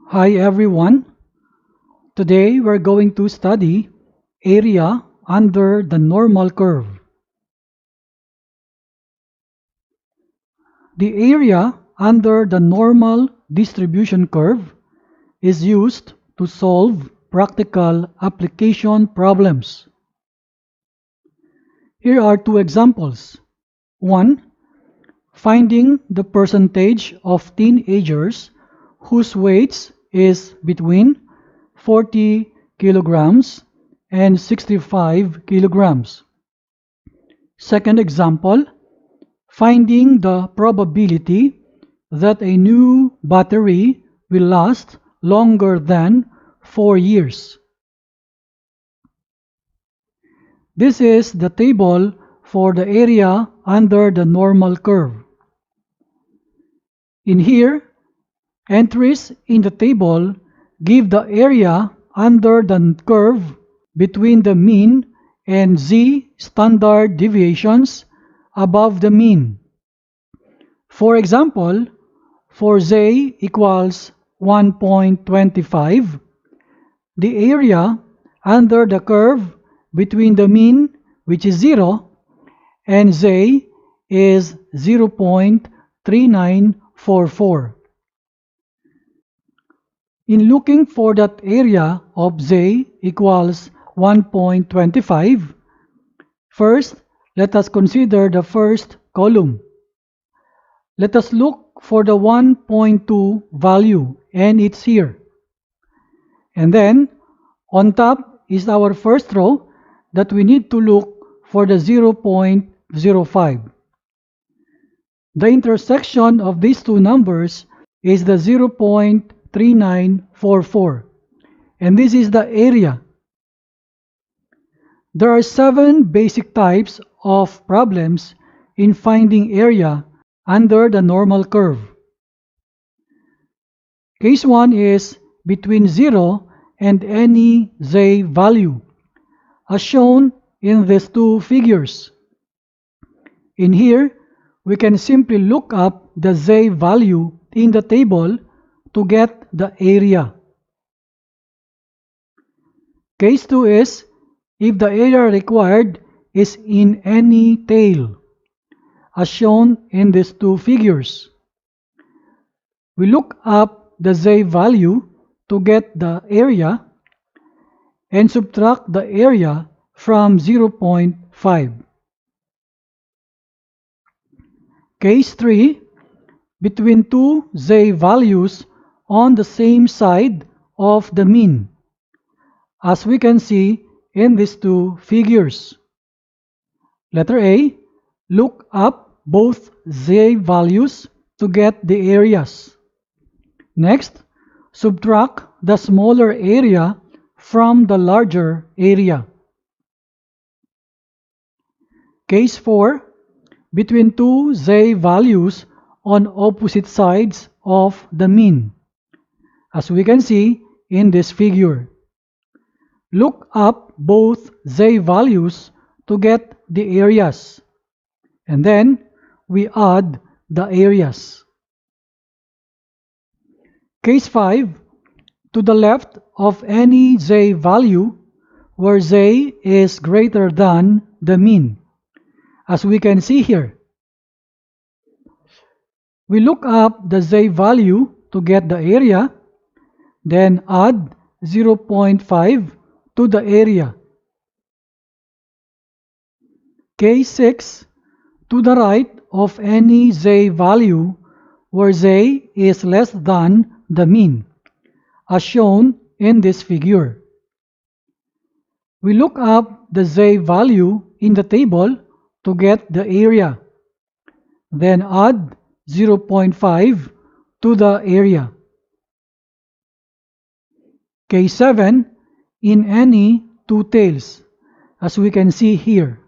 Hi everyone. Today we're going to study area under the normal curve. The area under the normal distribution curve is used to solve practical application problems. Here are two examples. 1. Finding the percentage of teenagers whose weights is between 40 kilograms and 65 kilograms. Second example, finding the probability that a new battery will last longer than 4 years. This is the table for the area under the normal curve. In here, entries in the table give the area under the curve between the mean and z standard deviations above the mean. For example, for z equals 1.25, the area under the curve between the mean, which is 0, and z is 0.3944. In looking for that area of z equals 1.25, first, let us consider the first column. Let us look for the 1.2 value, and it's here. And then, on top is our first row that we need to look for the 0.05. The intersection of these two numbers is the 0.3944, and this is the area. There are 7 basic types of problems in finding area under the normal curve. Case 1 is between 0 and any z value, as shown in these two figures. In here, we can simply look up the z value in the table to get the area. Case 2 is if the area required is in any tail, as shown in these two figures. We look up the z value to get the area and subtract the area from 0.5. Case 3, between two z values on the same side of the mean, as we can see in these two figures. Letter A, look up both z values to get the areas. Next, subtract the smaller area from the larger area. Case 4, between two z values on opposite sides of the mean, as we can see in this figure. Look up both z values to get the areas, and then we add the areas. Case 5, to the left of any z value where z is greater than the mean, as we can see here. We look up the z value to get the area, then add 0.5 to the area. Case 6, to the right of any z value where z is less than the mean, as shown in this figure. We look up the z value in the table to get the area, then add 0.5 to the area. Case 7, in any two tails, as we can see here.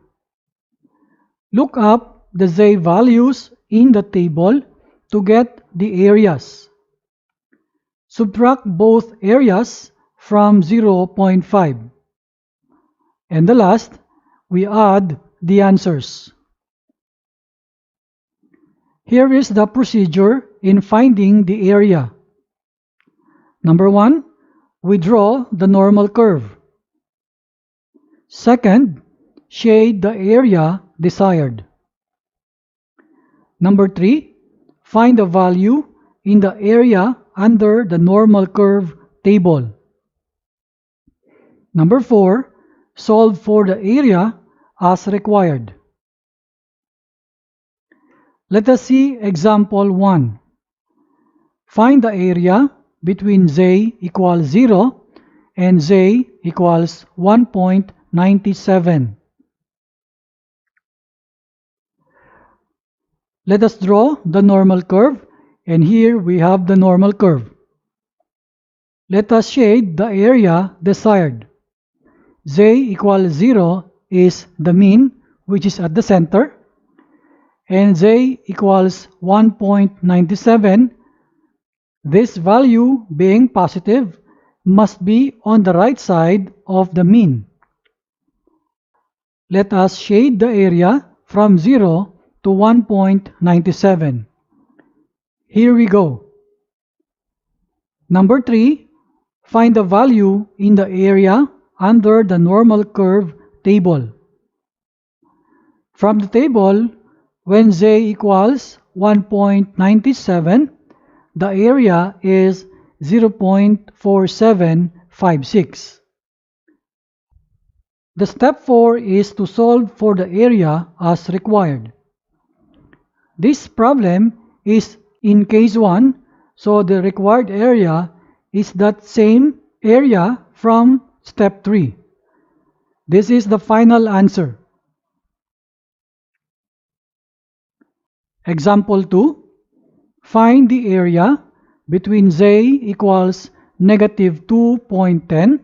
Look up the z values in the table to get the areas. Subtract both areas from 0.5. And the last, we add the answers. Here is the procedure in finding the area. Number 1, we draw the normal curve. Second, shade the area desired. Number 3, find the value in the area under the normal curve table. Number 4, solve for the area as required. Let us see example 1. Find the area between z equals 0 and z equals 1.97. Let us draw the normal curve, and here we have the normal curve. Let us shade the area desired. Z equals 0 is the mean, which is at the center, and z equals 1.97. This value, being positive, must be on the right side of the mean. Let us shade the area from 0 to 1.97. Here we go. Number 3, find the value in the area under the normal curve table. From the table, when z equals 1.97, the area is 0.4756. The step 4 is to solve for the area as required. This problem is in case 1, so the required area is that same area from step 3. This is the final answer. Example 2. Find the area between z equals negative 2.10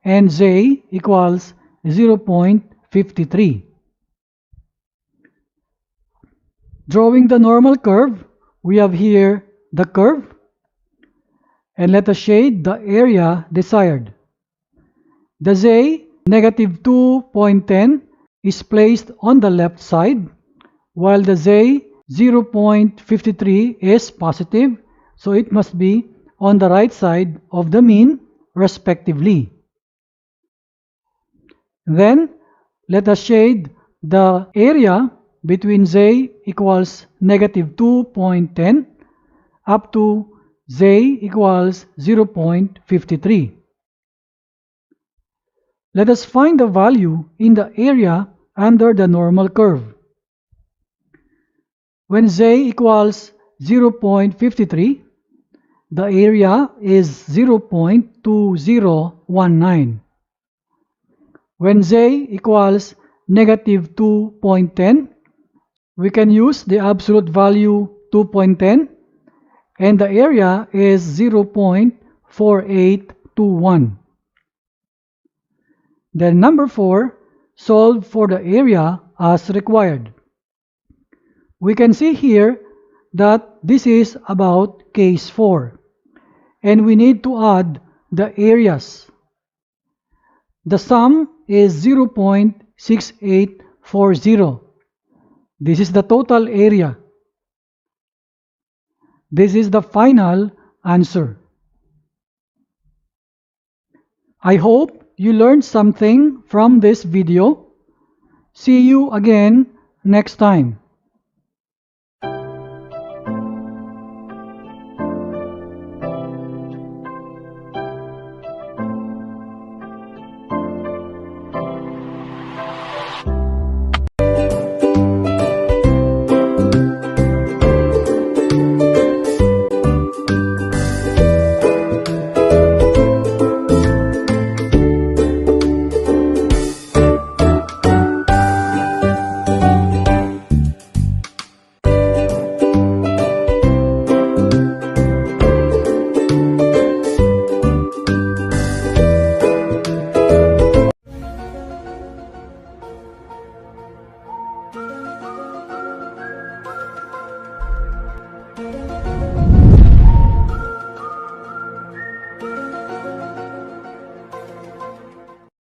and z equals 0.53. Drawing the normal curve, we have here the curve, and let us shade the area desired. The z, negative 2.10, is placed on the left side, while the z, 0.53, is positive, so it must be on the right side of the mean, respectively. Then, let us shade the area between z equals negative 2.10 up to z equals 0.53. Let us find the value in the area under the normal curve. When z equals 0.53, the area is 0.2019. When z equals negative 2.10, we can use the absolute value 2.10, and the area is 0.4821. Then number 4, solve for the area as required. We can see here that this is about case 4, and we need to add the areas. The sum is 0.6840. This is the total area. This is the final answer. I hope you learned something from this video. See you again next time.